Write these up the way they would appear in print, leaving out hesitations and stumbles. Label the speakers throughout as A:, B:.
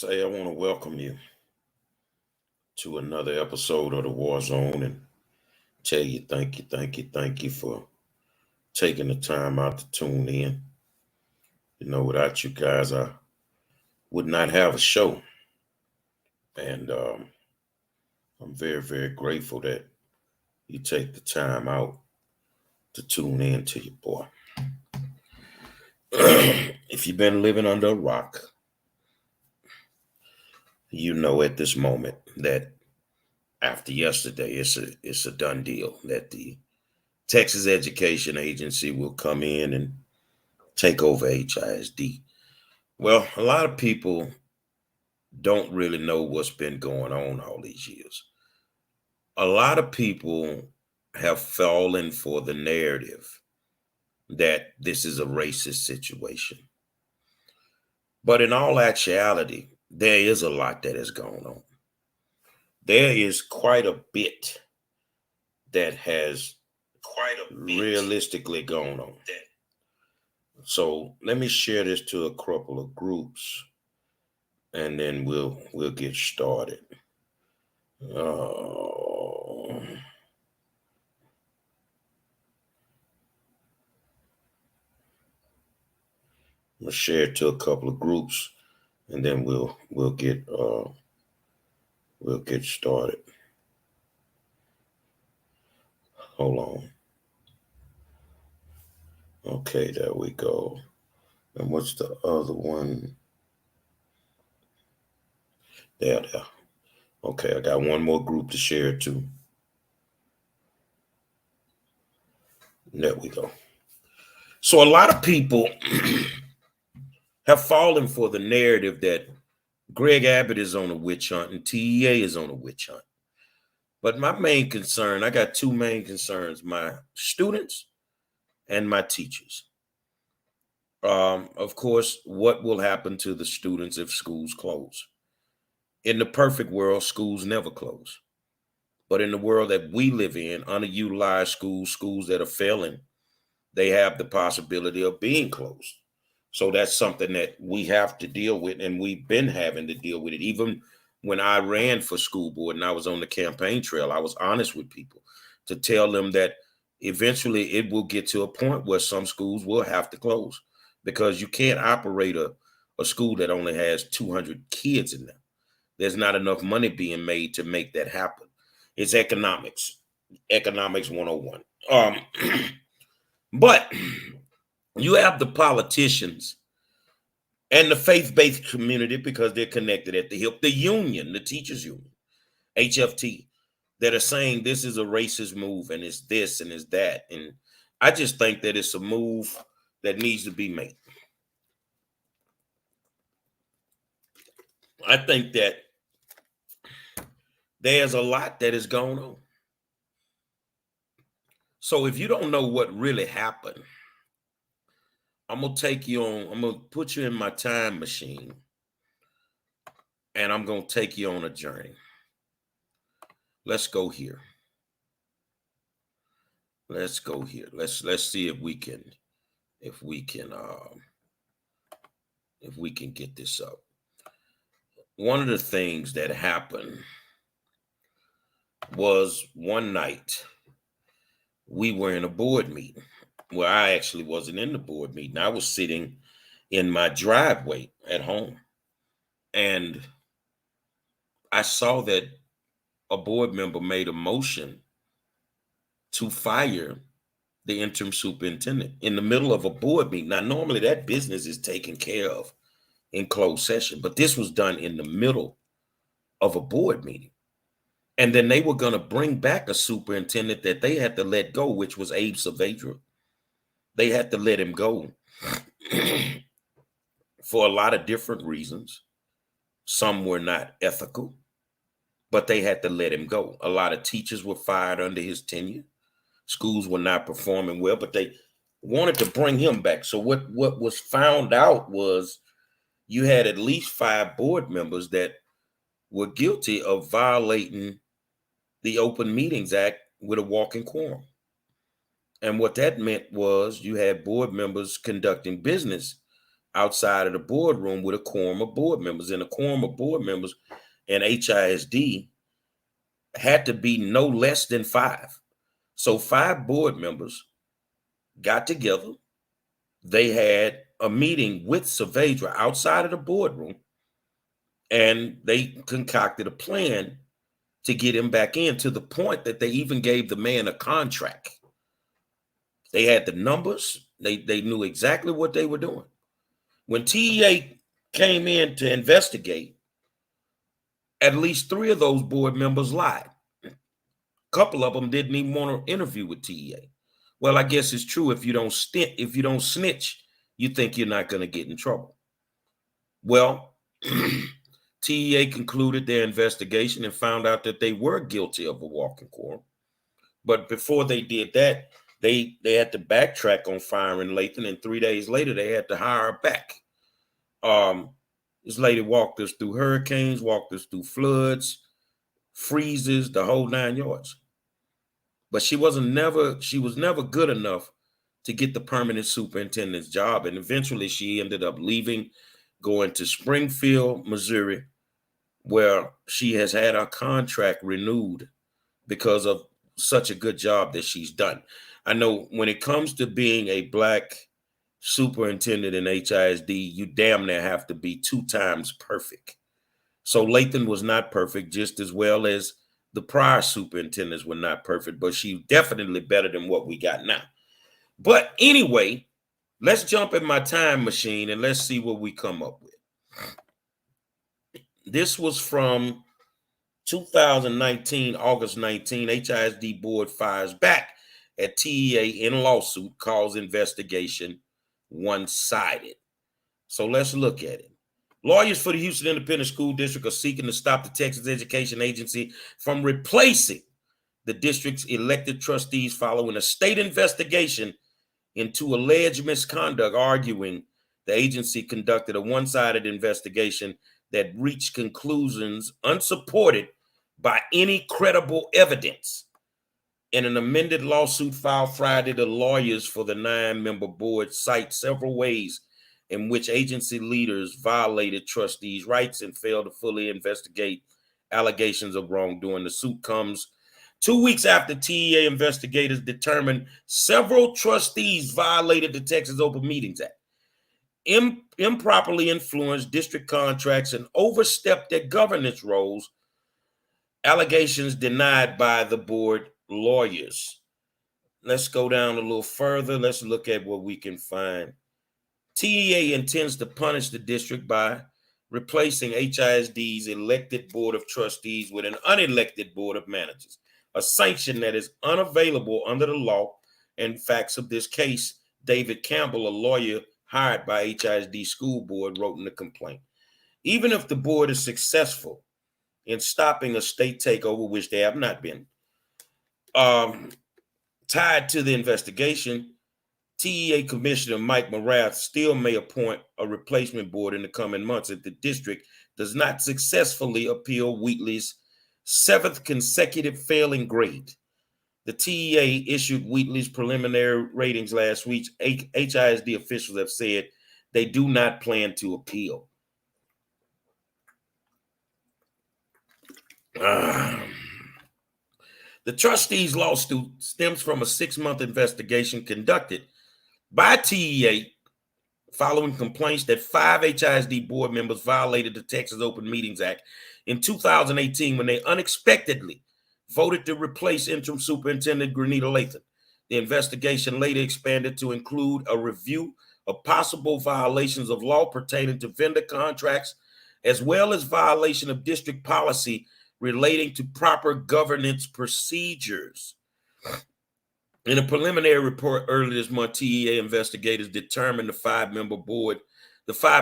A: I want to welcome you to another episode of the warZone and tell you thank you for taking the time out to tune in. Without you guys, I would not have a show. And I'm very, very grateful that you take the time out to tune in to your boy. If you've been living under a rock, you know at this moment that after yesterday, it's a done deal that the Texas Education Agency will come in and take over HISD. Well, a lot of people don't really know what's been going on all these years. A lot of people have fallen for the narrative that this is a racist situation. But in all actuality, there is a lot that has gone on. There is quite a bit that has realistically gone on. So let me share this to a couple of groups, and then we'll get started. I'm gonna share it to a couple of groups, and then we'll get started. Hold on. Okay, there we go. And what's the other one? There. Okay, I got one more group to share it to. There we go. So a lot of people have fallen for the narrative that Greg Abbott is on a witch hunt and TEA is on a witch hunt. But my main concern, I got two main concerns: my students and my teachers. Of course, what will happen to the students if schools close? In the perfect world, schools never close. But in the world that we live in, underutilized schools that are failing, they have the possibility of being closed. So that's something that we have to deal with, and we've been having to deal with it. Even when I ran for school board and I was on the campaign trail, I was honest with people to tell them that eventually it will get to a point where some schools will have to close, because you can't operate a school that only has 200 kids in them. There's not enough money being made to make that happen. It's economics 101. But you have the politicians and the faith-based community, because they're connected at the hip, the union, the teachers union, HFT, that are saying this is a racist move and it's this and it's that. And I just think that it's a move that needs to be made. I think that there's a lot that is going on. So if you don't know what really happened, I'm going to put you in my time machine, and I'm going to take you on a journey. Let's go here. Let's see if we can get this up. One of the things that happened was one night we were in a board meeting. Well, I actually wasn't in the board meeting. I was sitting in my driveway at home, and I saw that a board member made a motion to fire the interim superintendent in the middle of a board meeting. Now, normally that business is taken care of in closed session, but this was done in the middle of a board meeting. And then they were going to bring back a superintendent that they had to let go, which was Abe Saavedra. They had to let him go for a lot of different reasons. Some were not ethical, but they had to let him go. A lot of teachers were fired under his tenure. Schools were not performing well, but they wanted to bring him back. So what was found out was you had at least 5 board members that were guilty of violating the Open Meetings Act with a walking quorum. And what that meant was you had board members conducting business outside of the boardroom with a quorum of board members. And a quorum of board members and HISD had to be no less than 5. So 5 board members got together. They had a meeting with Saavedra outside of the boardroom, and they concocted a plan to get him back in, to the point that they even gave the man a contract. They had the numbers. They knew exactly what they were doing. When TEA came in to investigate, at least 3 of those board members lied. A couple of them didn't even want to interview with TEA. Well, I guess it's true. If you don't snitch, you think you're not going to get in trouble. Well, TEA concluded their investigation and found out that they were guilty of a walking quorum. But before they did that, they had to backtrack on firing Lathan, and 3 days later they had to hire her back. This lady walked us through hurricanes, walked us through floods, freezes, the whole 9 yards. But she was never good enough to get the permanent superintendent's job. And eventually she ended up leaving, going to Springfield, Missouri, where she has had her contract renewed because of such a good job that she's done. I know when it comes to being a Black superintendent in HISD, you damn near have to be 2 times perfect. So Lathan was not perfect, just as well as the prior superintendents were not perfect, but she's definitely better than what we got now. But anyway, let's jump in my time machine and let's see what we come up with. This was from 2019, August 19. HISD board fires back at TEA in lawsuit, calls investigation one-sided. So let's look at it. Lawyers for the Houston Independent School District are seeking to stop the Texas Education Agency from replacing the district's elected trustees following a state investigation into alleged misconduct, arguing the agency conducted a one-sided investigation that reached conclusions unsupported by any credible evidence. In an amended lawsuit filed Friday, the lawyers for the 9-member board cite several ways in which agency leaders violated trustees' rights and failed to fully investigate allegations of wrongdoing. The suit comes 2 weeks after TEA investigators determined several trustees violated the Texas Open Meetings Act, improperly influenced district contracts, and overstepped their governance roles. Allegations denied by the board lawyers. Let's go down a little further. Let's look at what we can find. TEA intends to punish the district by replacing HISD's elected board of trustees with an unelected board of managers, a sanction that is unavailable under the law and facts of this case. David Campbell, a lawyer hired by HISD school board, wrote in the complaint. Even if the board is successful in stopping a state takeover, which they have not been, tied to the investigation, TEA Commissioner Mike Morath still may appoint a replacement board in the coming months if the district does not successfully appeal Wheatley's 7th consecutive failing grade. The TEA issued Wheatley's preliminary ratings last week. HISD officials have said they do not plan to appeal. The trustees' lawsuit stems from a 6-month investigation conducted by TEA following complaints that 5 HISD board members violated the Texas Open Meetings Act in 2018 when they unexpectedly voted to replace interim superintendent Grenita Lathan. The investigation later expanded to include a review of possible violations of law pertaining to vendor contracts, as well as violation of district policy relating to proper governance procedures. In a preliminary report earlier this month, TEA investigators determined the 5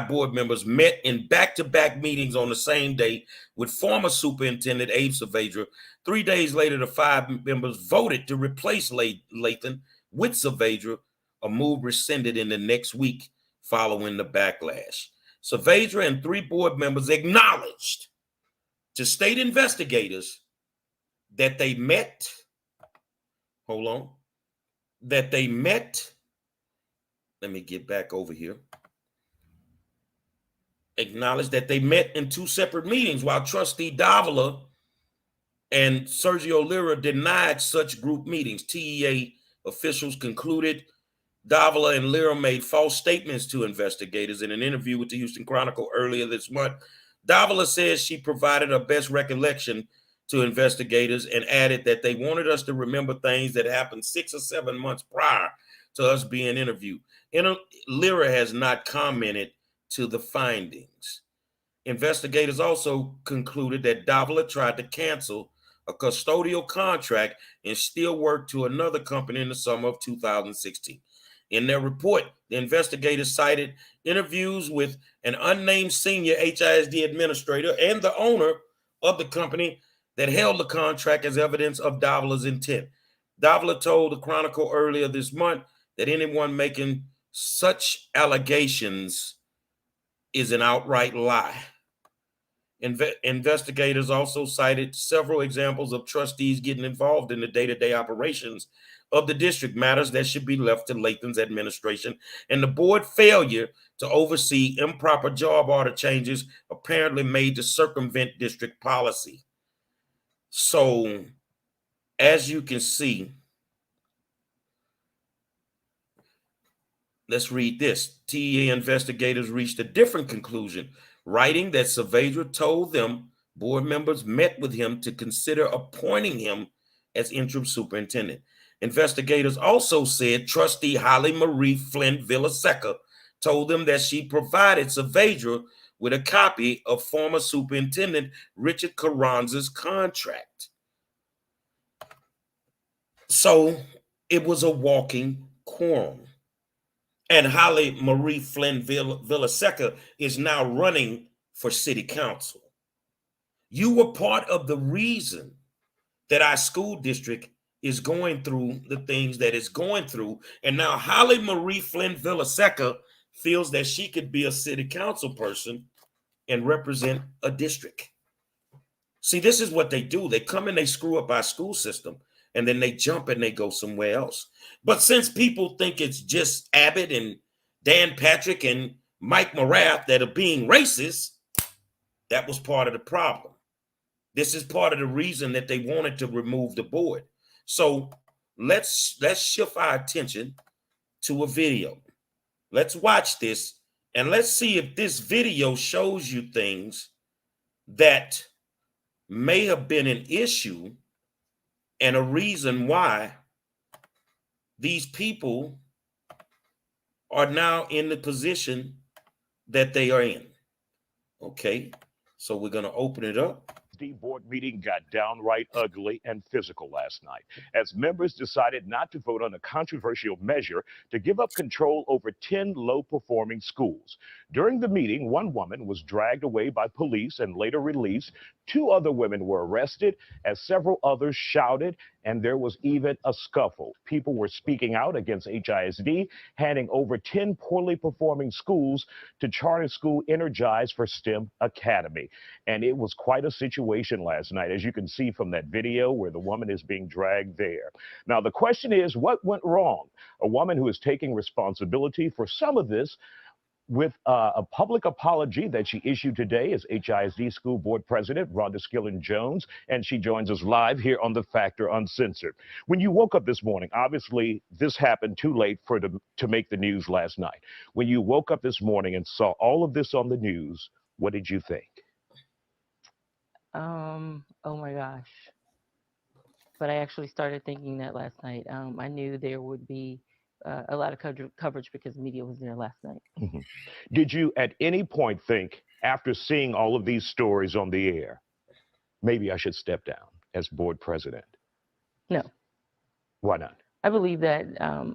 A: board members met in back-to-back meetings on the same day with former superintendent Abe Saavedra. 3 days later, the 5 members voted to replace Lathan with Saavedra, a move rescinded in the next week following the backlash. Saavedra and 3 board members acknowledged to state investigators that they met, let me get back over here. acknowledged that they met in two separate meetings, while Trustee Davila and Sergio Lira denied such group meetings. TEA officials concluded Davila and Lira made false statements to investigators. In an interview with the Houston Chronicle earlier this month, Davila says she provided her best recollection to investigators and added that they wanted us to remember things that happened 6 or 7 months prior to us being interviewed. Lira has not commented to the findings. Investigators also concluded that Davila tried to cancel a custodial contract and still worked to another company in the summer of 2016. In their report, the investigators cited interviews with an unnamed senior HISD administrator and the owner of the company that held the contract as evidence of Davila's intent. Davila told the Chronicle earlier this month that anyone making such allegations is an outright lie. Investigators also cited several examples of trustees getting involved in the day-to-day operations of the district, matters that should be left to Lathan's administration, and the board failure to oversee improper job order changes apparently made to circumvent district policy. So, as you can see, let's read this. TEA investigators reached a different conclusion, writing that Saavedra told them board members met with him to consider appointing him as interim superintendent. Investigators also said trustee Holly Marie Flynn Villaseca told them that she provided Saavedra with a copy of former superintendent Richard Carranza's contract. So it was a walking quorum. And Holly Marie Flynn Villaseca is now running for city council. You were part of the reason that our school district is going through the things that it's going through. And now Holly Marie Flynn Villaseca feels that she could be a city council person and represent a district. See, this is what they do. They come and they screw up our school system, and then they jump and they go somewhere else. But since people think it's just Abbott and Dan Patrick and Mike Morath that are being racist, that was part of the problem. This is part of the reason that they wanted to remove the board. So let's shift our attention to a video. Let's watch this and let's see if this video shows you things that may have been an issue and a reason why these people are now in the position that they are in. Okay, so we're going to open it up.
B: The board meeting got downright ugly and physical last night as members decided not to vote on a controversial measure to give up control over 10 low-performing schools. During the meeting, one woman was dragged away by police and later released. 2 other women were arrested as several others shouted, and there was even a scuffle. People were speaking out against HISD, handing over 10 poorly performing schools to charter school Energize for STEM Academy. And it was quite a situation last night, as you can see from that video where the woman is being dragged there. Now, the question is, what went wrong? A woman who is taking responsibility for some of this with a public apology that she issued today as HISD School Board President Rhonda Skillen-Jones, and she joins us live here on The Factor Uncensored. When you woke up this morning, obviously this happened too late to make the news last night. When you woke up this morning and saw all of this on the news, what did you think?
C: Oh my gosh. But I actually started thinking that last night. I knew there would be a lot of coverage because the media was there last night.
B: Mm-hmm. Did you at any point think, after seeing all of these stories on the air, maybe I should step down as board president?
C: No.
B: Why not?
C: I believe that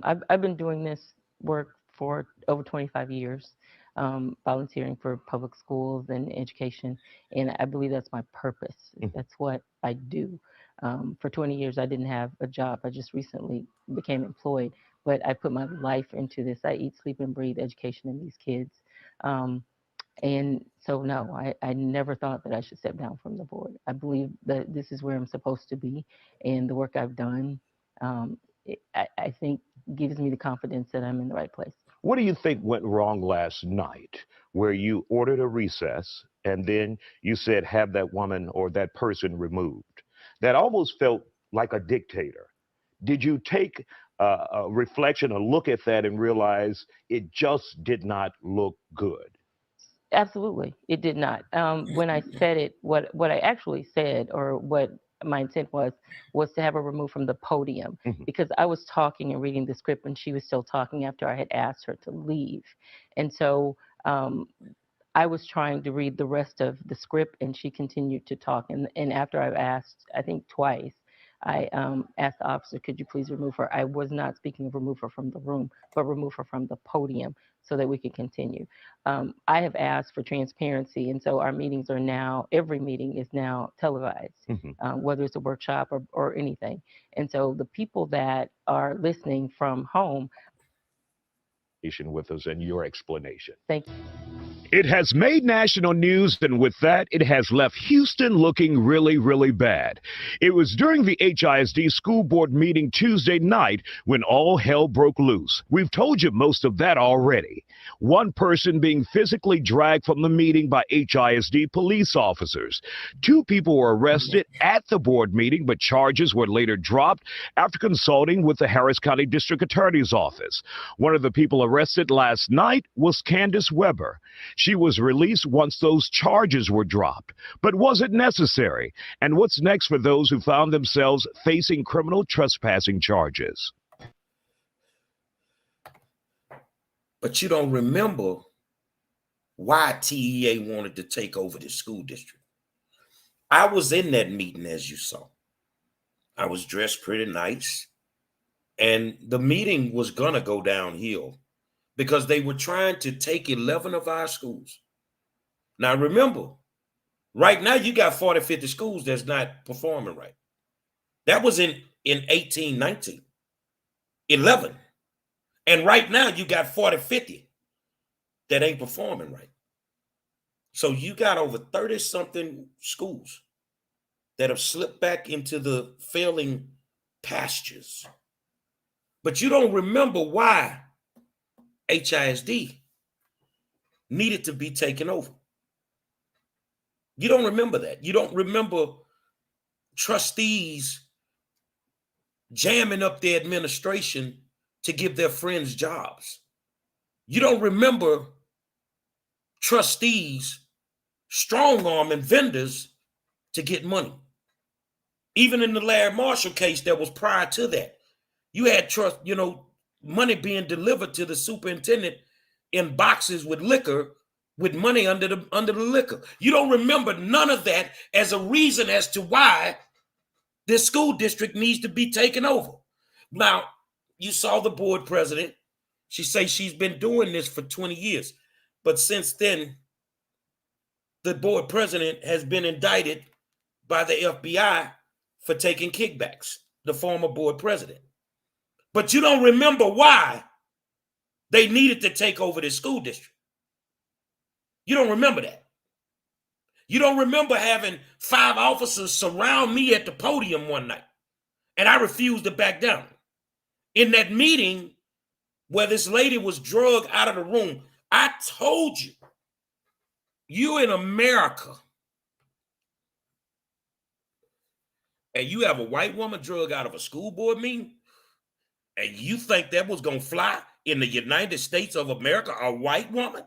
C: I've been doing this work for over 25 years, volunteering for public schools and education, and I believe that's my purpose. Mm-hmm. That's what I do. For 20 years, I didn't have a job. I just recently became employed, but I put my life into this. I eat, sleep, and breathe education in these kids. And so, no, I never thought that I should step down from the board. I believe that this is where I'm supposed to be, and the work I've done, I think gives me the confidence that I'm in the right place.
B: What do you think went wrong last night where you ordered a recess and then you said have that woman or that person removed? That almost felt like a dictator. Did you take a reflection, a look at that and realize it just did not look good?
C: Absolutely, it did not. When I said it, what I actually said, or what my intent was to have her removed from the podium,
B: Mhm.
C: because I was talking and reading the script and she was still talking after I had asked her to leave, and so I was trying to read the rest of the script, and she continued to talk. And after I asked, I think twice, I asked the officer, "Could you please remove her?" I was not speaking of remove her from the room, but remove her from the podium so that we could continue. I have asked for transparency, and so our meetings are now, every meeting is now televised,
B: Mhm.
C: whether it's a workshop or anything. And so the people that are listening from home,
B: With us and your explanation.
C: thank
B: It has made national news, and with that, it has left Houston looking really, really bad. It was during the HISD school board meeting Tuesday night when all hell broke loose. We've told you most of that already. One person being physically dragged from the meeting by HISD police officers. Two people were arrested at the board meeting, but charges were later dropped after consulting with the Harris County District Attorney's Office. One of the people arrested last night was Candace Weber. She was released once those charges were dropped. But was it necessary? And what's next for those who found themselves facing criminal trespassing charges?
A: But you don't remember why TEA wanted to take over the school district. I was in that meeting, as you saw. I was dressed pretty nice. And the meeting was going to go downhill because they were trying to take 11 of our schools. Now, remember, right now you got 40, 50 schools that's not performing right. That was in 18, 19, 11. And right now you got 40, 50 that ain't performing right. So you got over 30 something schools that have slipped back into the failing pastures. But you don't remember why HISD needed to be taken over. You don't remember that. You don't remember trustees jamming up their administration to give their friends jobs. You don't remember trustees strong arming vendors to get money. Even in the Larry Marshall case that was prior to that, you had money being delivered to the superintendent in boxes with liquor, with money under the liquor. You don't remember none of that as a reason as to why this school district needs to be taken over. Now, you saw the board president. She says she's been doing this for 20 years. But since then, the board president has been indicted by the FBI for taking kickbacks, the former board president. But you don't remember why they needed to take over this school district. You don't remember that. You don't remember having 5 officers surround me at the podium one night, and I refused to back down. In that meeting where this lady was drugged out of the room, I told you, you in America, and you have a white woman drugged out of a school board meeting, and you think that was going to fly in the United States of America, a white woman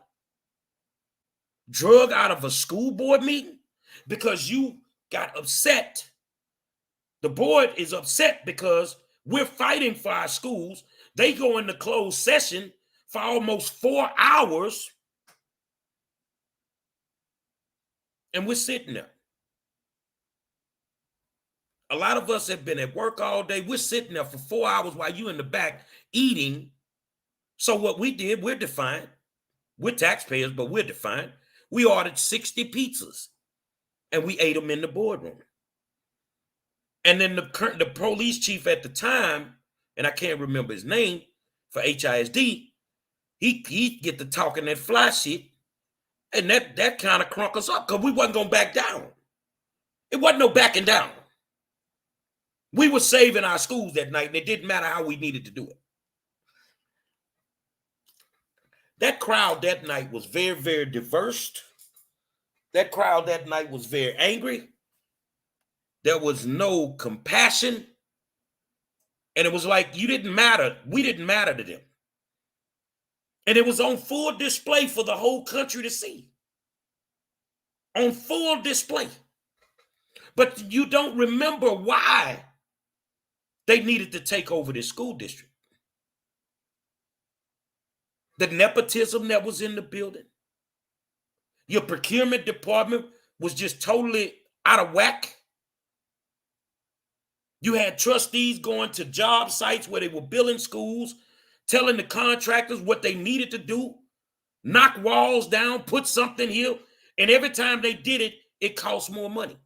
A: drugged out of a school board meeting because you got upset. The board is upset because we're fighting for our schools. They go into closed session for almost 4 hours, and we're sitting there. A lot of us have been at work all day. We're sitting there for 4 hours while you in the back eating. So what we did, we're defiant. We're taxpayers, but we're defiant. We ordered 60 pizzas, and we ate them in the boardroom. And then the police chief at the time, and I can't remember his name, for HISD, he get to talking that fly shit, and that kind of crunk us up because we wasn't gonna back down. It wasn't no backing down. We were saving our schools that night, and it didn't matter how we needed to do it. That crowd that night was very, very diverse. That crowd that night was very angry. There was no compassion. And it was like you didn't matter. We didn't matter to them. And it was on full display for the whole country to see. On full display. But you don't remember why they needed to take over this school district. The nepotism that was in the building. Your procurement department was just totally out of whack. You had trustees going to job sites where they were building schools, telling the contractors what they needed to do, knock walls down, put something here. And every time they did it, it cost more money.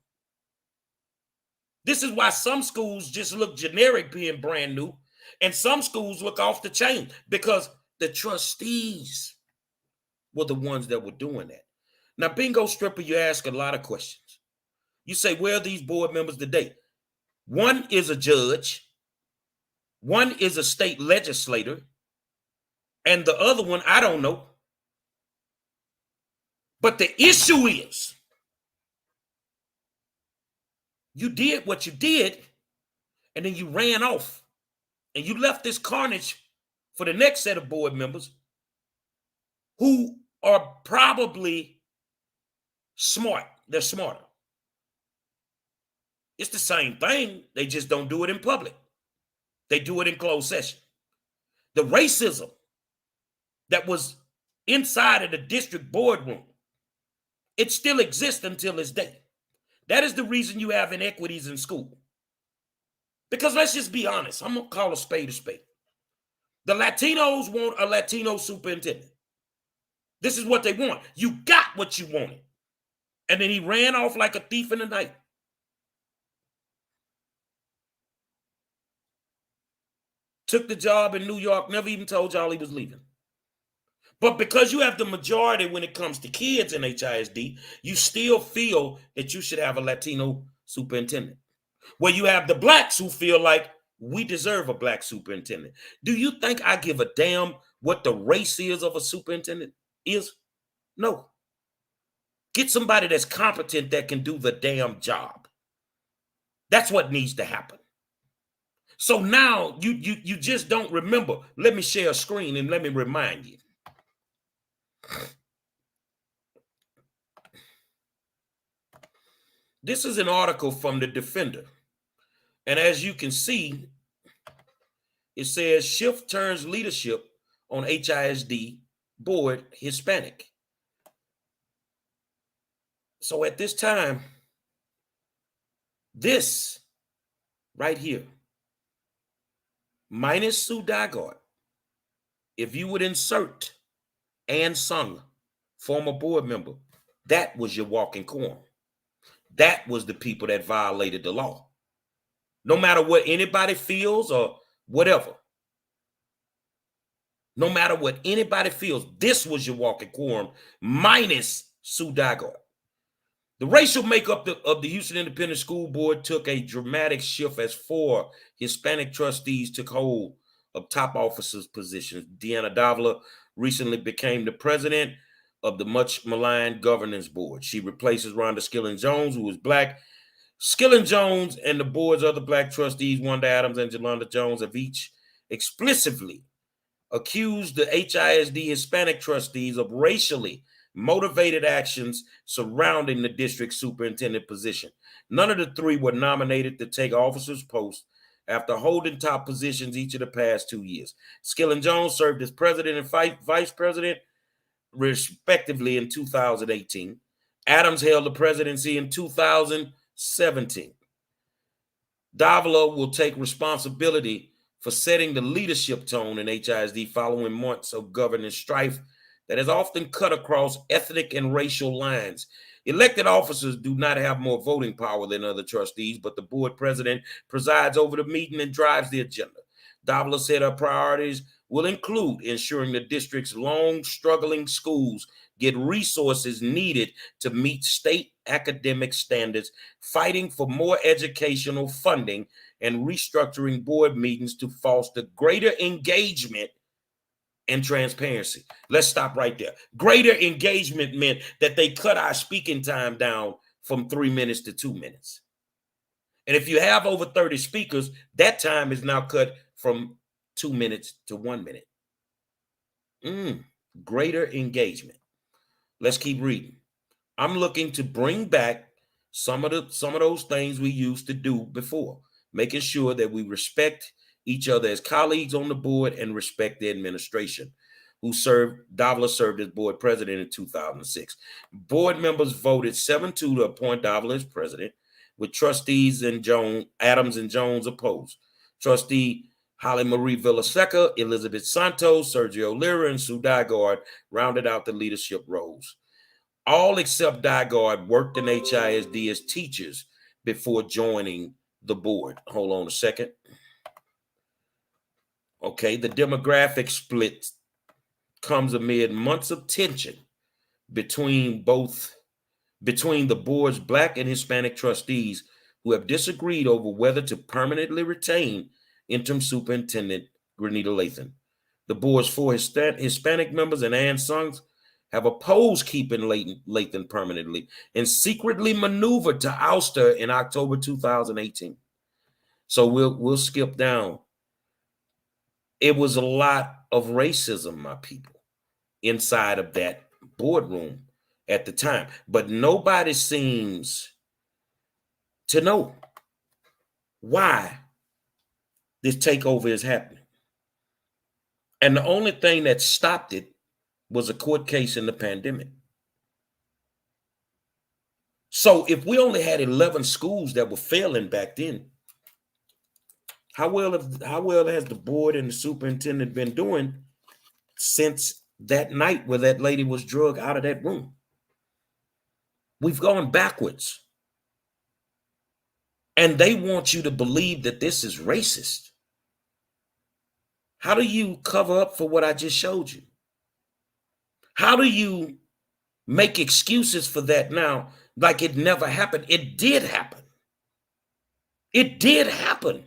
A: This is why some schools just look generic being brand new, and some schools look off the chain because the trustees were the ones that were doing that. Now, Bingo Stripper, you ask a lot of questions. You say, where are these board members today? One is a judge, one is a state legislator, and the other one, I don't know. But the issue is, you did what you did, and then you ran off, and you left this carnage for the next set of board members who are probably smart. They're smarter. It's the same thing. They just don't do it in public. They do it in closed session. The racism that was inside of the district boardroom, it still exists until this day. That is the reason you have inequities in school. Because let's just be honest. I'm going to call a spade a spade. The Latinos want a Latino superintendent. This is what they want. You got what you wanted. And then he ran off like a thief in the night. Took the job in New York, never even told y'all he was leaving. But because you have the majority when it comes to kids in HISD, you still feel that you should have a Latino superintendent. Where you have the blacks who feel like we deserve a black superintendent. Do you think I give a damn what the race is of a superintendent is? No. Get somebody that's competent that can do the damn job. That's what needs to happen. So now you just don't remember. Let me share a screen and let me remind you. This is an article from the Defender. And as you can see, it says Shift turns leadership on HISD board Hispanic. So at this time, this right here, minus Sue Dygard, if you would insert Ann Sung, former board member, that was your walking quorum. That was the people that violated the law. No matter what anybody feels or whatever. No matter what anybody feels, this was your walking quorum minus Sue Dygard. The racial makeup of the Houston Independent School Board took a dramatic shift as 4 Hispanic trustees took hold of top officers' positions. Deanna Davila recently became the president of the much maligned governance board. She replaces Rhonda Skilling-Jones, who is black. Skilling-Jones and the board's other black trustees, Wanda Adams and Jolanda Jones, have each explicitly accused the HISD Hispanic trustees of racially motivated actions surrounding the district superintendent position. None of the 3 were nominated to take officers' posts after holding top positions each of the past 2 years. Skilling-Jones served as president and vice president, respectively, in 2018. Adams held the presidency in 2017. Davila will take responsibility for setting the leadership tone in HISD following months of governance strife that has often cut across ethnic and racial lines. Elected officers do not have more voting power than other trustees, but the board president presides over the meeting and drives the agenda. Davila said her priorities will include ensuring the district's long-struggling schools get resources needed to meet state academic standards, fighting for more educational funding, and restructuring board meetings to foster greater engagement and transparency. Let's stop right there. Greater engagement meant that they cut our speaking time down from 3 minutes to 2 minutes. And if you have over 30 speakers, that time is now cut from 2 minutes to 1 minute. Greater engagement. Let's keep reading. I'm looking to bring back some of those things we used to do before, making sure that we respect each other as colleagues on the board and respect the administration, Davila served as board president in 2006. Board members voted 7-2 to appoint Davila as president, with trustees Adams and Jones opposed. Trustee Holly Marie Villaseca, Elizabeth Santos, Sergio Lira, and Sue Dygard rounded out the leadership roles. All except Dygard worked in HISD as teachers before joining the board. Hold on a second. Okay, the demographic split comes amid months of tension between the board's Black and Hispanic trustees who have disagreed over whether to permanently retain interim superintendent Grenita Lathan. The board's 4 Hispanic members and Ann Sons have opposed keeping Lathan permanently and secretly maneuvered to oust her in October 2018. So we'll skip down. It was a lot of racism, my people, inside of that boardroom at the time. But nobody seems to know why this takeover is happening. And the only thing that stopped it was a court case in the pandemic. So if we only had 11 schools that were failing back then, how well has the board and the superintendent been doing since that night where that lady was drugged out of that room? We've gone backwards. And they want you to believe that this is racist. How do you cover up for what I just showed you? How do you make excuses for that now like it never happened? It did happen. It did happen.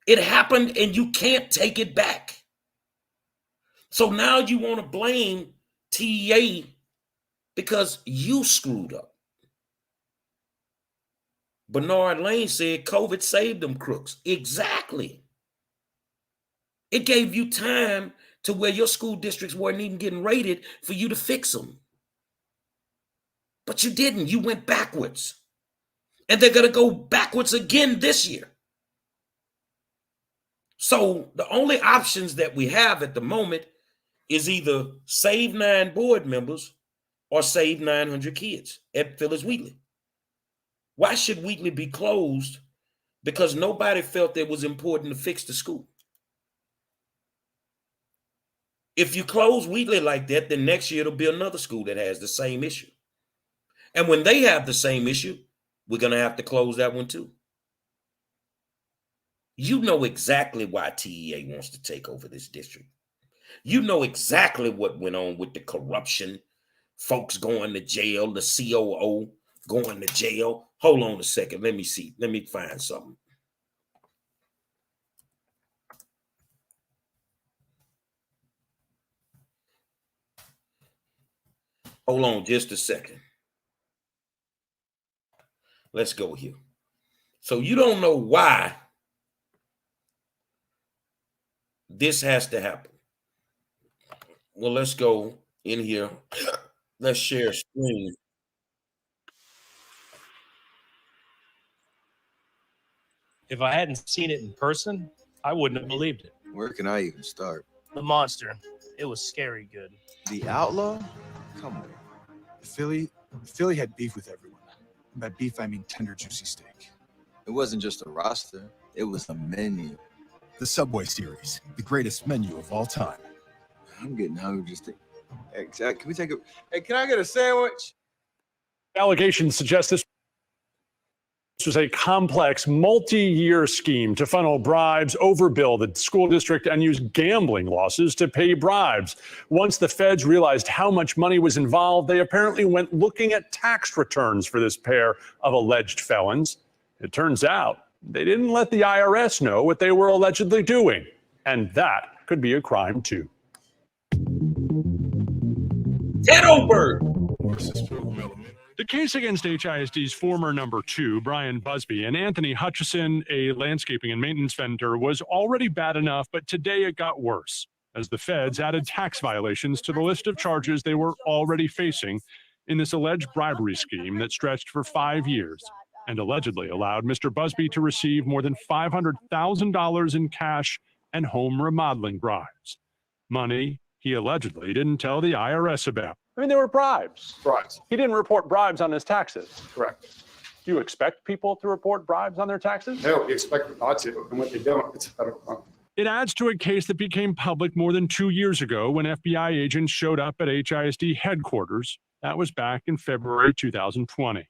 A: It happened and you can't take it back. So now you want to blame TEA because you screwed up. Bernard Lane said COVID saved them crooks. Exactly. It gave you time to where your school districts weren't even getting rated for you to fix them. But you didn't. You went backwards. And they're going to go backwards again this year. So the only options that we have at the moment is either save 9 board members or save 900 kids at Phyllis Wheatley. Why should Wheatley be closed? Because nobody felt it was important to fix the school. If you close Wheatley like that, then next year it'll be another school that has the same issue. And when they have the same issue, we're going to have to close that one too. You know exactly why TEA wants to take over this district. You know exactly what went on with the corruption, folks going to jail, the COO going to jail. Hold on a second. Let me see. Let me find something. Hold on just a second. Let's go here. So you don't know why this has to happen. Well, let's go in here. Let's share screen.
D: If I hadn't seen it in person, I wouldn't have believed it.
E: Where can I even start?
D: The monster. It was scary good.
E: The outlaw? Come on.
F: Philly had beef with everyone. And by beef, I mean tender, juicy steak.
E: It wasn't just a roster. It was a menu.
F: The Subway series, the greatest menu of all time.
E: I'm getting hungry just to... Hey, Jack, can we take a... Hey, can I get a sandwich?
G: Allegations suggest this was a complex, multi-year scheme to funnel bribes, overbill the school district, and use gambling losses to pay bribes. Once the feds realized how much money was involved, they apparently went looking at tax returns for this pair of alleged felons. It turns out they didn't let the IRS know what they were allegedly doing, and that could be a crime too.
A: Takeover.
G: The case against HISD's former number 2, Brian Busby, and Anthony Hutchison, a landscaping and maintenance vendor, was already bad enough, but today it got worse as the feds added tax violations to the list of charges they were already facing in this alleged bribery scheme that stretched for 5 years and allegedly allowed Mr. Busby to receive more than $500,000 in cash and home remodeling bribes. Money he allegedly didn't tell the IRS about. I mean, they were bribes.
F: Bribes.
G: He didn't report bribes on his taxes.
F: Correct.
G: Do you expect people to report bribes on their taxes?
F: No, we expect them not to, and when they don't, it's a federal crime.
G: It adds to a case that became public more than 2 years ago when FBI agents showed up at HISD headquarters. That was back in February 2020.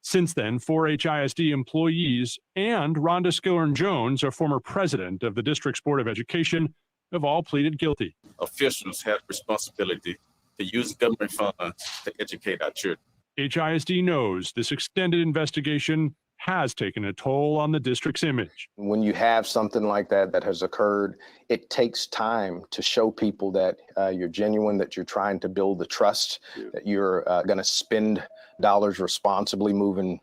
G: Since then, 4 HISD employees and Rhonda Skillern-Jones, a former president of the district's Board of Education, have all pleaded guilty.
H: Officials have responsibility to use government funds to educate our children.
G: HISD knows this extended investigation has taken a toll on the district's image.
I: When you have something like that has occurred, it takes time to show people that you're genuine, that you're trying to build the trust, that you're going to spend dollars responsibly moving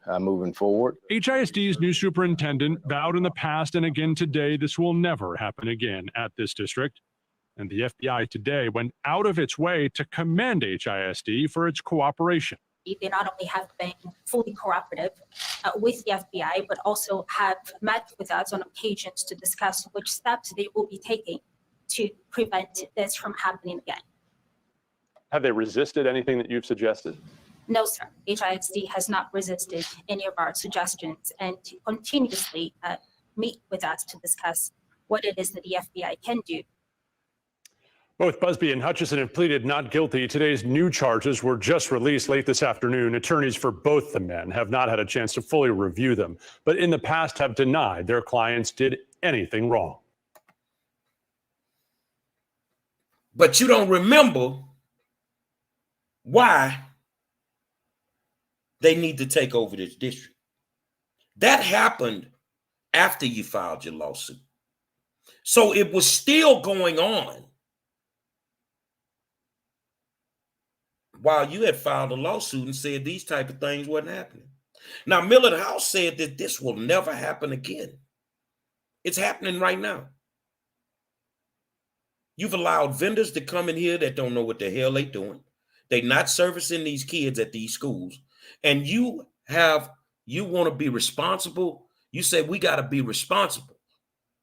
I: forward.
G: HISD's new superintendent vowed in the past and again today this will never happen again at this district. And the FBI today went out of its way to commend HISD for its cooperation.
J: They not only have been fully cooperative with the FBI, but also have met with us on occasions to discuss which steps they will be taking to prevent this from happening again.
G: Have they resisted anything that you've suggested?
J: No, sir. HISD has not resisted any of our suggestions and continuously meet with us to discuss what it is that the FBI can do.
G: Both Busby and Hutchison have pleaded not guilty. Today's new charges were just released late this afternoon. Attorneys for both the men have not had a chance to fully review them, but in the past have denied their clients did anything wrong.
A: But you don't remember why they need to take over this district. That happened after you filed your lawsuit. So it was still going on while you had filed a lawsuit and said these type of things wasn't happening. Now, Millard House said that this will never happen again. It's happening right now. You've allowed vendors to come in here that don't know what the hell they're doing. They're not servicing these kids at these schools. And you want to be responsible. You say we got to be responsible.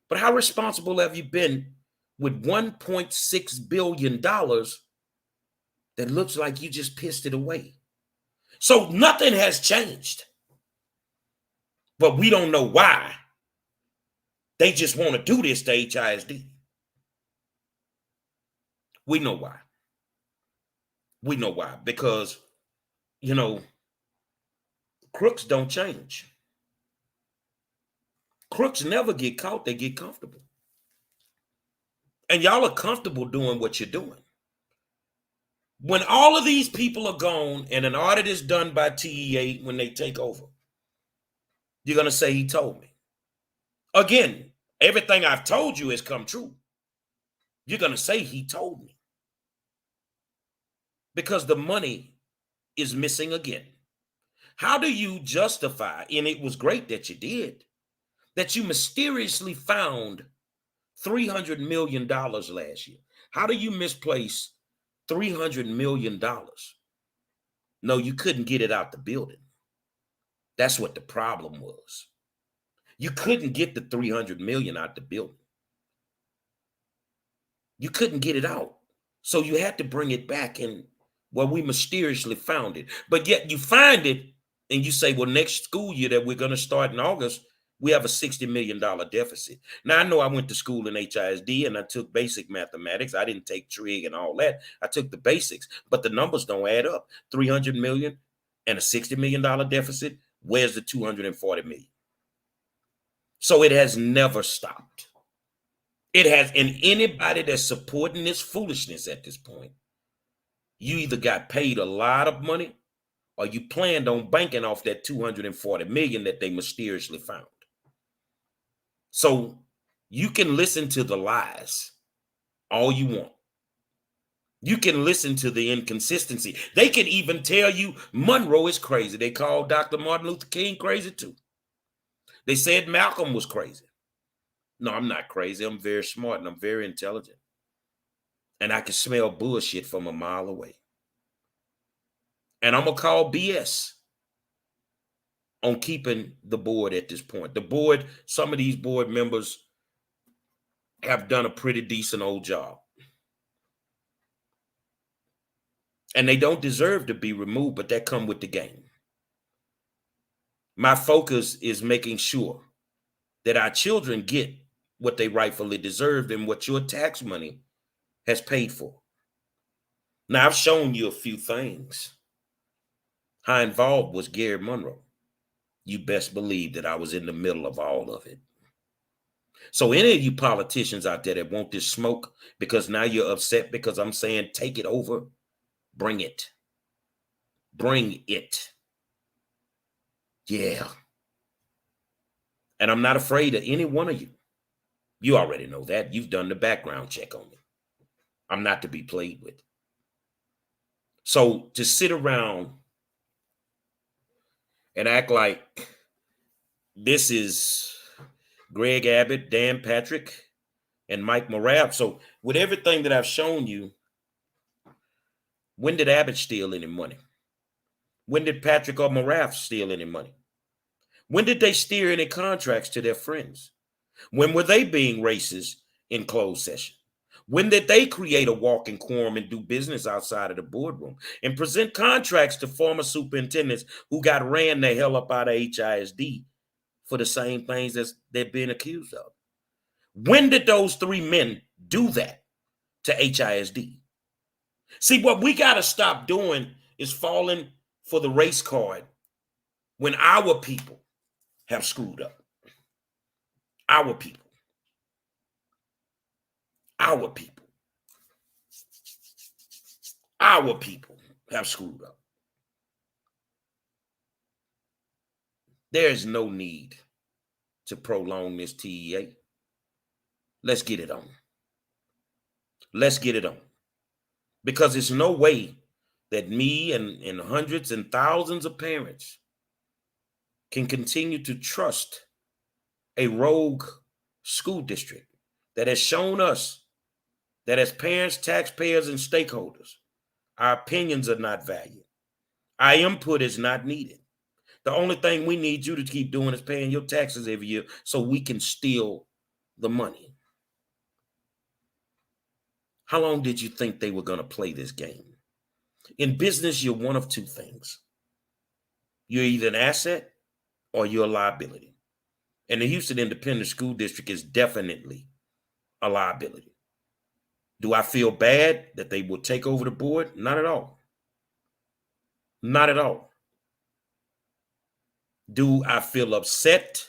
A: But how responsible have you been with $1.6 billion that looks like you just pissed it away? So nothing has changed. But we don't know why. They just want to do this to HISD. We know why. We know why. Because, crooks don't change. Crooks never get caught. They get comfortable. And y'all are comfortable doing what you're doing. When all of these people are gone and an audit is done by TEA when they take over, you're going to say he told me. Again, everything I've told you has come true. You're going to say he told me. Because the money is missing again. How do you justify, and it was great that you did, that you mysteriously found $300 million last year? How do you misplace $300 million? No, you couldn't get it out the building. That's what the problem was. You couldn't get the $300 million out the building. You couldn't get it out. So you had to bring it back and, well, we mysteriously found it. But yet you find it and you say, well, next school year that we're going to start in August, we have a $60 million deficit. Now, I know I went to school in HISD and I took basic mathematics. I didn't take trig and all that. I took the basics, but the numbers don't add up. 300 million and a $60 million deficit. Where's the 240 million? So it has never stopped. It has, and anybody that's supporting this foolishness at this point, you either got paid a lot of money or you planned on banking off that 240 million that they mysteriously found. So you can listen to the lies. all you want. You can listen to the inconsistency. They can even tell you Monroe is crazy. They called Dr. Martin Luther King crazy too. They said Malcolm was crazy. No, I'm not crazy. I'm very smart and I'm very intelligent. And I can smell bullshit from a mile away. And I'm going to call BS on keeping the board at this point. The board, some of these board members have done a pretty decent old job. And they don't deserve to be removed, but that come with the game. My focus is making sure that our children get what they rightfully deserve and what your tax money has paid for. Now, I've shown you a few things. How involved was Gary Monroe? You best believe that I was in the middle of all of it. So any of you politicians out there that want this smoke because now you're upset because I'm saying take it over, bring it. Bring it. Yeah. And I'm not afraid of any one of you. You already know that. You've done the background check on me. I'm not to be played with. So to sit around and act like this is Greg Abbott, Dan Patrick, and Mike Morav. So with everything that I've shown you, when did Abbott steal any money? When did Patrick or Morav steal any money? When did they steer any contracts to their friends? When were they being racist in closed session? When did they create a walking quorum and do business outside of the boardroom and present contracts to former superintendents who got ran the hell up out of HISD for the same things as they're being accused of? When did those three men do that to HISD? See, what we got to stop doing is falling for the race card when our people have screwed up. Our people. Our people. Our people have screwed up. There is no need to prolong this TEA. Let's get it on. Let's get it on. Because there's no way that me and hundreds and thousands of parents can continue to trust a rogue school district that has shown us that as parents, taxpayers, and stakeholders, our opinions are not valued. Our input is not needed. The only thing we need you to keep doing is paying your taxes every year so we can steal the money. How long did you think they were going to play this game? In business, you're one of two things. You're either an asset or you're a liability. And the Houston Independent School District is definitely a liability. Do I feel bad that they will take over the board? Not at all. Not at all. Do I feel upset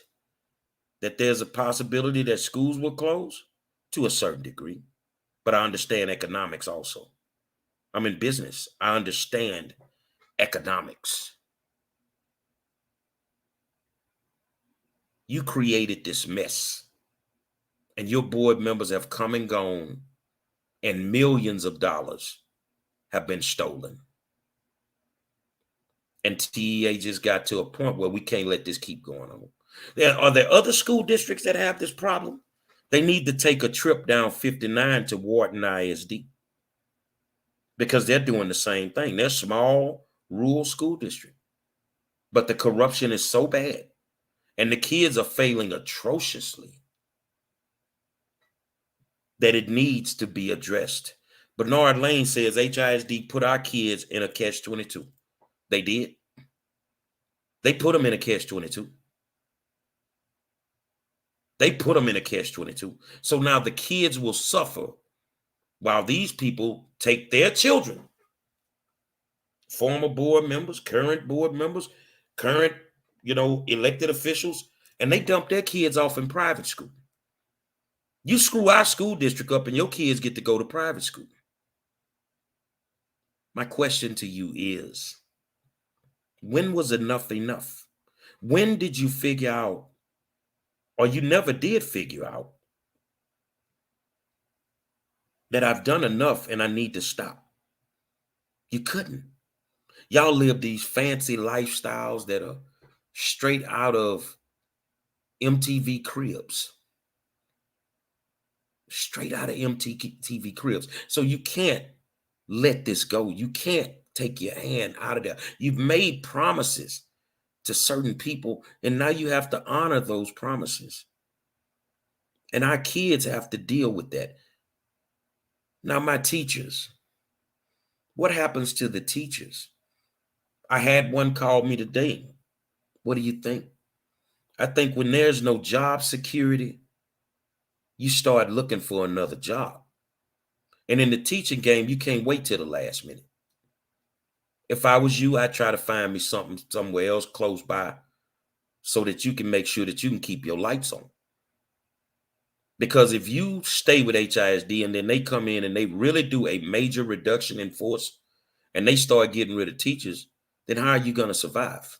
A: that there's a possibility that schools will close? To a certain degree. But I understand economics also. I'm in business. I understand economics. You created this mess. And your board members have come and gone, and millions of dollars have been stolen. And TEA just got to a point where we can't let this keep going on. Are there other school districts that have this problem? They need to take a trip down 59 to Wharton ISD because they're doing the same thing. They're small, rural school district. But the corruption is so bad and the kids are failing atrociously that it needs to be addressed. Bernard Lane says HISD put our kids in a catch-22. They did. They put them in a catch-22. They put them in a catch-22. So now the kids will suffer while these people take their children, former board members, current board members, current, elected officials, and they dump their kids off in private school. You screw our school district up and your kids get to go to private school. My question to you is, when was enough enough? When did you figure out, or you never did figure out, that I've done enough and I need to stop. You couldn't. Y'all live these fancy lifestyles that are straight out of MTV Cribs. Straight out of MTV Cribs. So you can't let this go. You can't take your hand out of there. You've made promises to certain people, and now you have to honor those promises. And our kids have to deal with that. Now, my teachers, what happens to the teachers? I had one call me today. What do you think? I think when there's no job security, you start looking for another job. And in the teaching game, you can't wait till the last minute. If I was you, I'd try to find me something somewhere else close by so that you can make sure that you can keep your lights on. Because if you stay with HISD and then they come in and they really do a major reduction in force and they start getting rid of teachers, then how are you going to survive?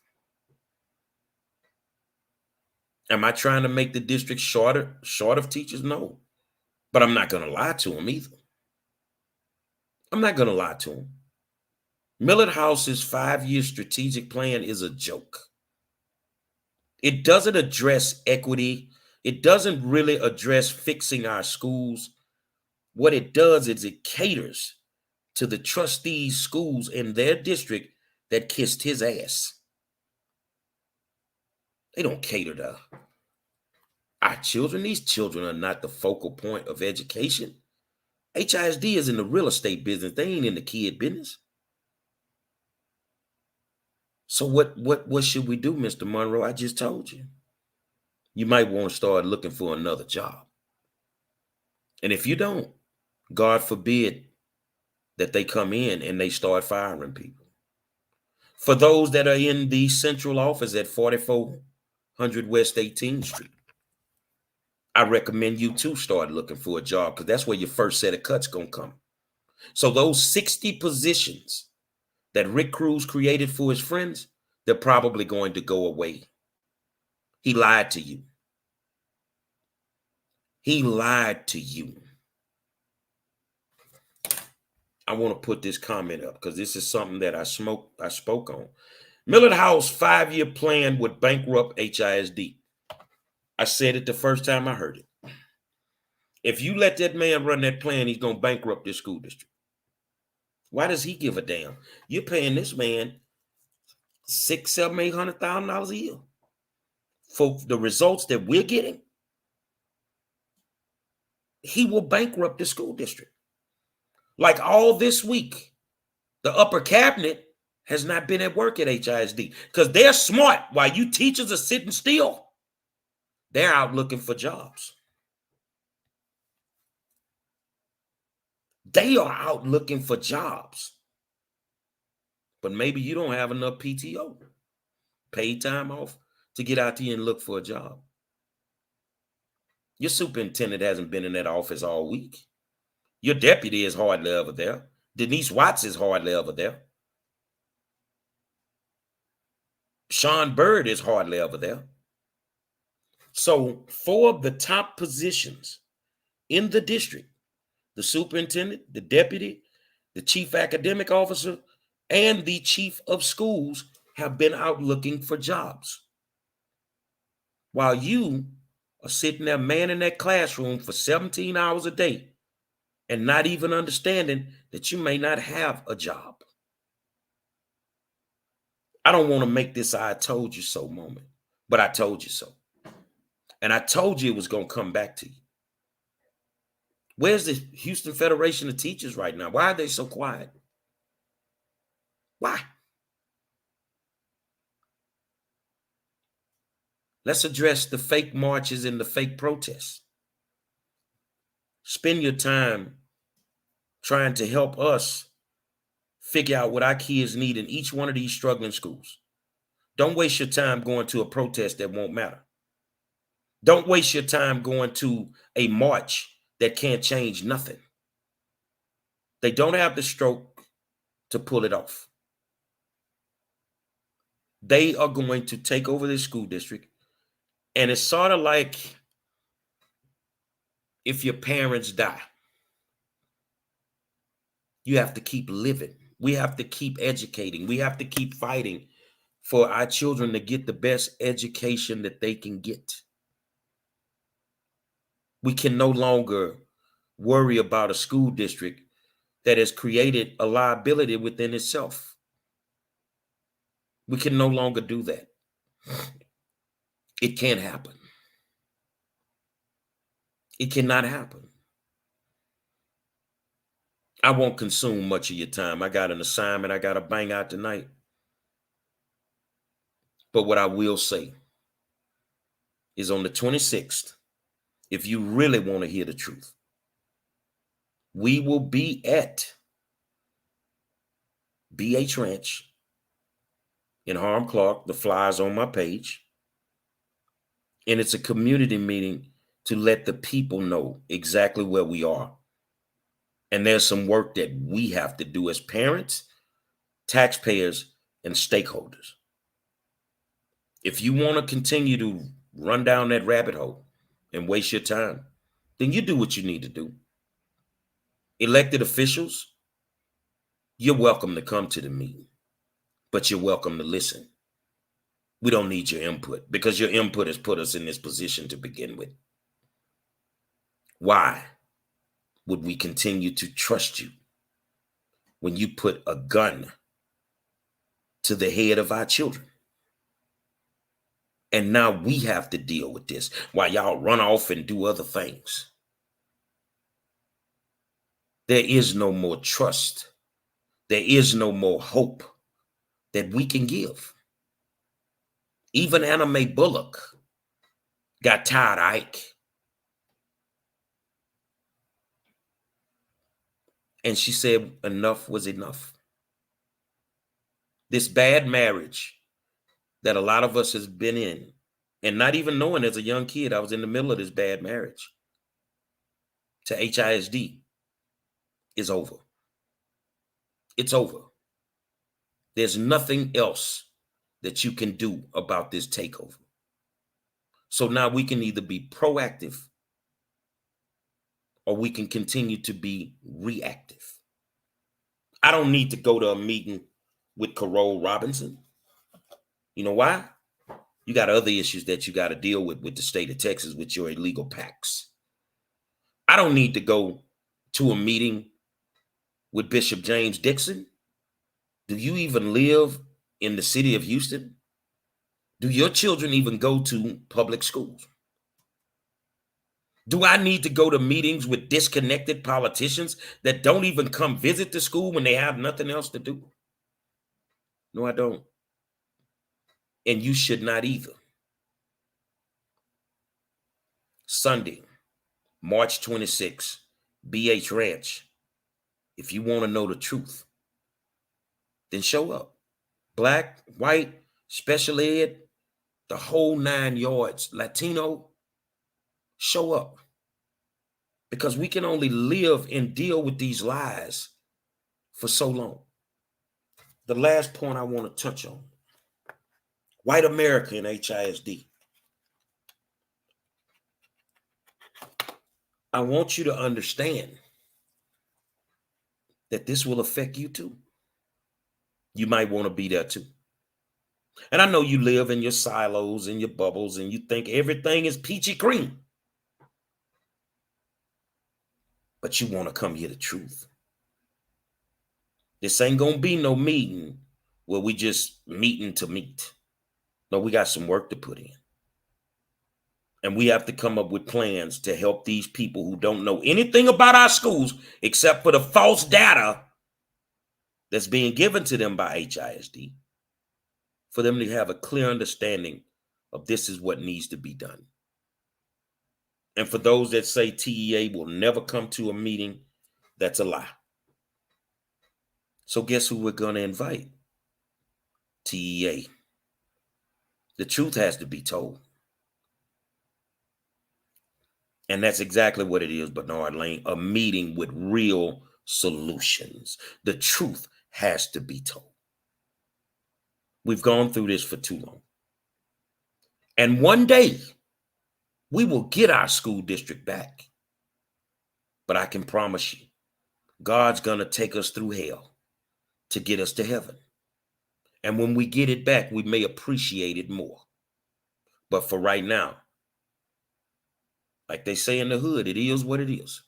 A: Am I trying to make the district short of teachers? No. But I'm not going to lie to them either. I'm not going to lie to them. Millard House's 5-year strategic plan is a joke. It doesn't address equity. It doesn't really address fixing our schools. What it does is it caters to the trustees' schools in their district that kissed his ass. They don't cater to our children. These children are not the focal point of education. HISD is in the real estate business. They ain't in the kid business. So what should we do, Mr. Monroe? I just told you. You might want to start looking for another job. And if you don't, God forbid that they come in and they start firing people. For those that are in the central office at 4400 West 18th Street, I recommend you too start looking for a job because that's where your first set of cuts going to come. So those 60 positions that Rick Cruz created for his friends, they're probably going to go away. He lied to you. He lied to you. I want to put this comment up because this is something that I spoke on. Millard House 5-year plan would bankrupt HISD. I said it the first time I heard it. If you let that man run that plan, he's going to bankrupt this school district. Why does he give a damn? You're paying this man $600,000, $700,000, $800,000 a year for the results that we're getting. He will bankrupt the school district. Like all this week, the upper cabinet has not been at work at HISD because they're smart. While you teachers are sitting still, they're out looking for jobs. They are out looking for jobs. But maybe you don't have enough PTO, paid time off, to get out there and look for a job. Your superintendent hasn't been in that office all week. Your deputy is hardly ever there. Denise Watts is hardly ever there. Sean Bird is hardly ever there. So 4 of the top positions in the district, the superintendent, the deputy, the chief academic officer, and the chief of schools have been out looking for jobs. While you are sitting there manning that classroom for 17 hours a day and not even understanding that you may not have a job. I don't want to make this I told you so moment, but I told you so. And I told you it was going to come back to you. Where's the Houston Federation of Teachers right now? Why are they so quiet? Why? Let's address the fake marches and the fake protests. Spend your time trying to help us figure out what our kids need in each one of these struggling schools. Don't waste your time going to a protest that won't matter. Don't waste your time going to a march that can't change nothing. They don't have the stroke to pull it off. They are going to take over this school district. And it's sort of like if your parents die. You have to keep living. We have to keep educating. We have to keep fighting for our children to get the best education that they can get. We can no longer worry about a school district that has created a liability within itself. We can no longer do that. It can't happen. It cannot happen. I won't consume much of your time. I got an assignment I got to bang out tonight. But what I will say is on the 26th, if you really want to hear the truth, we will be at BH Ranch in Harlem Clark. The flyer's on my page. And it's a community meeting to let the people know exactly where we are. And there's some work that we have to do as parents, taxpayers, and stakeholders. If you want to continue to run down that rabbit hole and waste your time, then you do what you need to do. Elected officials, you're welcome to come to the meeting, but you're welcome to listen. We don't need your input because your input has put us in this position to begin with. Why would we continue to trust you when you put a gun to the head of our children? And now we have to deal with this while y'all run off and do other things. There is no more trust. There is no more hope that we can give. Even Anna Mae Bullock got tired of Ike. And she said enough was enough. This bad marriage that a lot of us has been in, and not even knowing as a young kid, I was in the middle of this bad marriage to HISD, is over. It's over. There's nothing else that you can do about this takeover. So now we can either be proactive or we can continue to be reactive. I don't need to go to a meeting with Carole Robinson. You know why? You got other issues that you got to deal with the state of Texas with your illegal PACs. I don't need to go to a meeting with Bishop James Dixon. Do you even live in the city of Houston? Do your children even go to public schools? Do I need to go to meetings with disconnected politicians that don't even come visit the school when they have nothing else to do? No, I don't. And you should not either. Sunday, March 26th, BH Ranch. If you want to know the truth, then show up. Black, white, special ed, the whole 9 yards, Latino, show up. Because we can only live and deal with these lies for so long. The last point I want to touch on, white America and HISD. I want you to understand that this will affect you too. You might want to be there too. And I know you live in your silos and your bubbles and you think everything is peachy cream. But you want to come hear the truth. This ain't going to be no meeting where we just meeting to meet. No, we got some work to put in. And we have to come up with plans to help these people who don't know anything about our schools except for the false data that's being given to them by HISD, for them to have a clear understanding of this is what needs to be done. And for those that say TEA will never come to a meeting, that's a lie. So guess who we're going to invite? TEA. The truth has to be told. And that's exactly what it is, Bernard Lane, a meeting with real solutions. The truth has to be told. We've gone through this for too long. And one day, we will get our school district back. But I can promise you, God's going to take us through hell to get us to heaven. And when we get it back, we may appreciate it more. But for right now, like they say in the hood, it is what it is.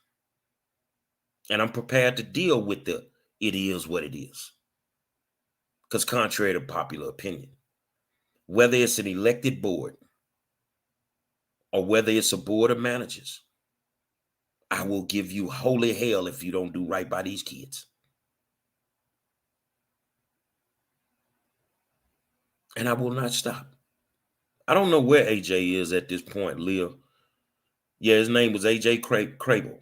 A: And I'm prepared to deal with it is what it is. Because contrary to popular opinion, whether it's an elected board or whether it's a board of managers, I will give you holy hell if you don't do right by these kids. And I will not stop. I don't know where AJ is at this point, Leah. Yeah, his name was AJ Crable.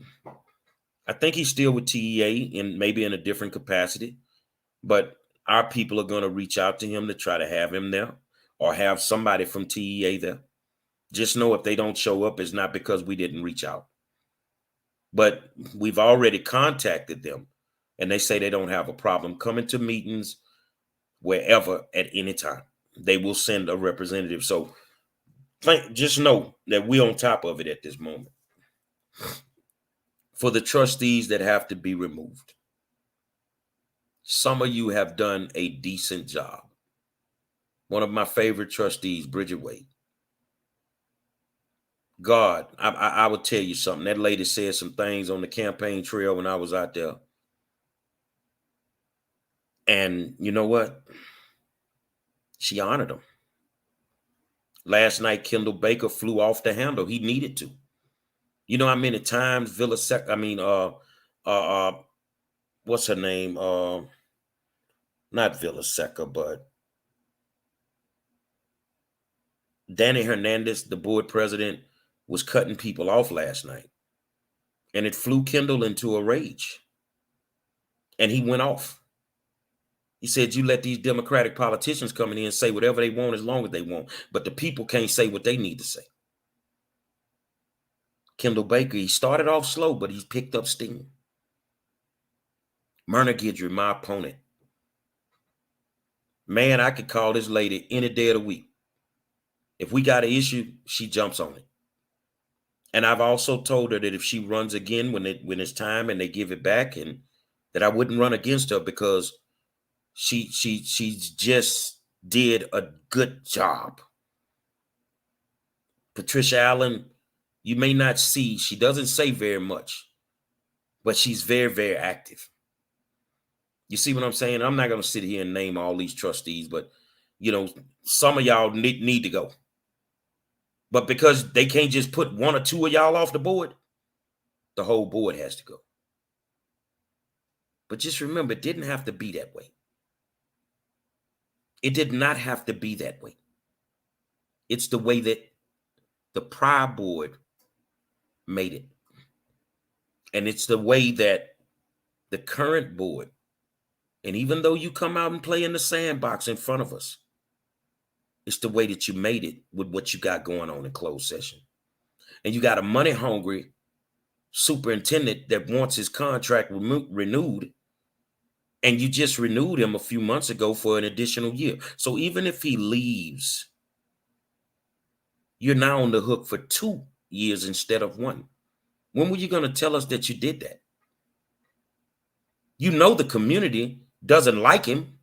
A: I think he's still with TEA and maybe in a different capacity, but our people are going to reach out to him to try to have him there or have somebody from TEA there. Just know if they don't show up, it's not because we didn't reach out. But we've already contacted them and they say they don't have a problem coming to meetings wherever at any time. They will send a representative. So just know that we're on top of it at this moment. For the trustees that have to be removed, some of you have done a decent job. One of my favorite trustees, Bridget Wade. God, I will tell you something. That lady said some things on the campaign trail when I was out there. And you know what? She honored them. Last night, Kendall Baker flew off the handle. He needed to. You know how many times what's her name? Not Villaseca, but Danny Hernandez, the board president, was cutting people off last night. And it flew Kendall into a rage. And he went off. He said, you let these Democratic politicians come in here and say whatever they want as long as they want. But the people can't say what they need to say. Kendall Baker, he started off slow, but he's picked up steam. Myrna Guidry, my opponent. Man, I could call this lady any day of the week. If we got an issue, she jumps on it. And I've also told her that if she runs again when it's time and they give it back, and that I wouldn't run against her because she just did a good job. Patricia Allen, you may not see, she doesn't say very much, but she's very, very active. You see what I'm saying? I'm not going to sit here and name all these trustees, but you know, some of y'all need to go. But because they can't just put one or two of y'all off the board, the whole board has to go. But just remember, it didn't have to be that way. It did not have to be that way. It's the way that the prior board made it. And it's the way that the current board, and even though you come out and play in the sandbox in front of us, it's the way that you made it with what you got going on in closed session. And you got a money-hungry superintendent that wants his contract renewed, and you just renewed him a few months ago for an additional year. So even if he leaves, you're now on the hook for 2 years instead of 1. When were you going to tell us that you did that? You know the community doesn't like him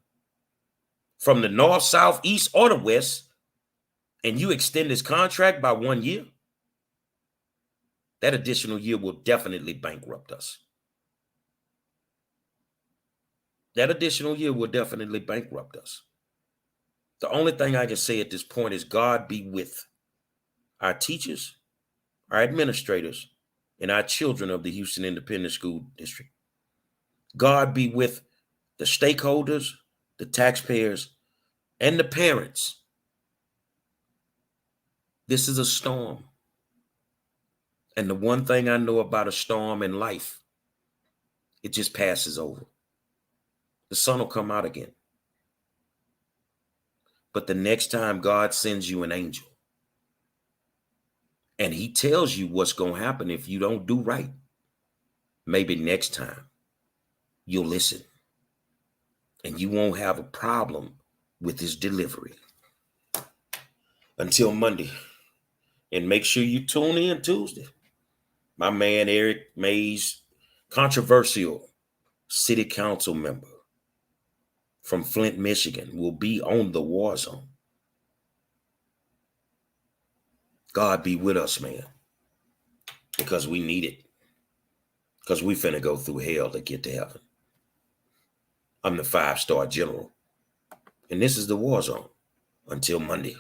A: from the north, south, east, or the west, and you extend his contract by 1 year. That additional year will definitely bankrupt us. That additional year will definitely bankrupt us. The only thing I can say at this point is God be with our teachers, our administrators, and our children of the Houston Independent School District. God be with the stakeholders, the taxpayers, and the parents. This is a storm. And the one thing I know about a storm in life, it just passes over. The sun will come out again. But the next time God sends you an angel and he tells you what's going to happen if you don't do right, maybe next time you'll listen and you won't have a problem with his delivery. Until Monday. And make sure you tune in Tuesday. My man Eric Mays, controversial city council member from Flint, Michigan, will be on the war zone. God be with us, man, because we need it. Because we finna go through hell to get to heaven. I'm the 5-star general, and this is the war zone. Until Monday.